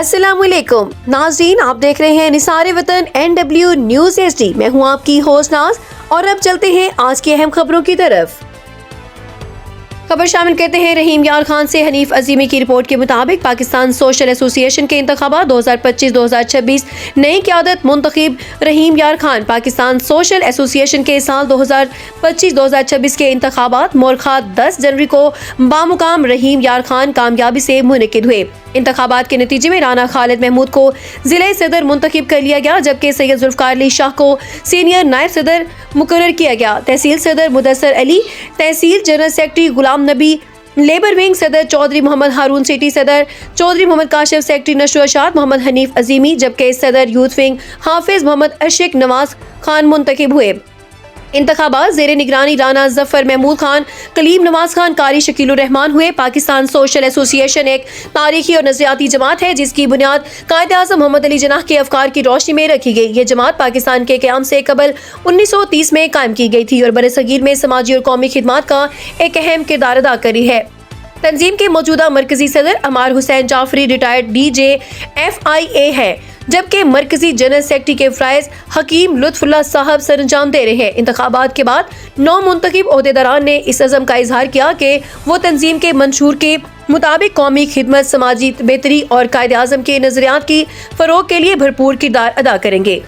अस्सलाम वालेकुम नाज़रीन, आप देख रहे हैं निसार वतन NW न्यूज़ HD। मैं हूं आपकी होस्ट नाज और अब चलते हैं आज की अहम खबरों की तरफ। खबर शामिल करते हैं रहीम यार खान से। हनीफ अजीमी की रिपोर्ट के मुताबिक पाकिस्तान सोशल एसोसिएशन के इंतखाबात 2025-2026 नई क़यादत मुंतखब रहीम यार खान। पाकिस्तान सोशल एसोसिएशन के साल 2025-2026 के इंतखाबात मोरखा 10 जनवरी को बामुकाम रहीम यार खान कामयाबी से मुनक्किद हुए। इंतखाबात के नतीजे में राना खालिद महमूद को जिले सदर मुंतखब कर लिया गया, जबकि सैयद जुल्फकार अली शाह को सीनियर नायब सदर मुकर्रर किया गया। तहसील सदर मुदस्सर अली, तहसील general secretary Ghulam Nabi, labour wing सदर चौधरी मोहम्मद हारून, सिटी सदर चौधरी मोहम्मद काशिफ, सेक्रेटरी नशो अशात मोहम्मद हनीफ अजीमी, जबकि सदर यूथ विंग हाफिज मोहम्मद अशिक नवाज खान मुंतखब हुए। इंतखाबात ज़ेरे निगरानी राना जफर महमूद खान, कलीम नवाज खान, कारी शकीलुर रहमान हुए। पाकिस्तान सोशल एसोसिएशन एक तारीखी और नजरियाती जमात है जिसकी बुनियाद कायद आज़म मोहम्मद अली जिन्नाह के अफकार की रोशनी में रखी गई। ये जमात पाकिस्तान के क़याम से कबल 1930 में कायम की गई थी और बरसगीर में समाजी और कौमी खिदमात का एक अहम किरदार अदा करी है। तंजीम के मौजूदा मरकजी सदर अमार हुसैन जाफरी रिटायर्ड DJFIA है, जबकि मरकजी जनरल सेक्रेटरी के फ्राइज हकीम लुत्फुल्लाह साहब सरंजाम दे रहे हैं। इंतखाबात के बाद 9 मुंतखब ओहदेदारान ने इस अज़म का इजहार किया कि वो तंजीम के मंशूर के मुताबिक कौमी खिदमत, समाजी बेहतरी और कायद आज़म के नजरियात की फ़रोग के लिए भरपूर किरदार अदा करेंगे।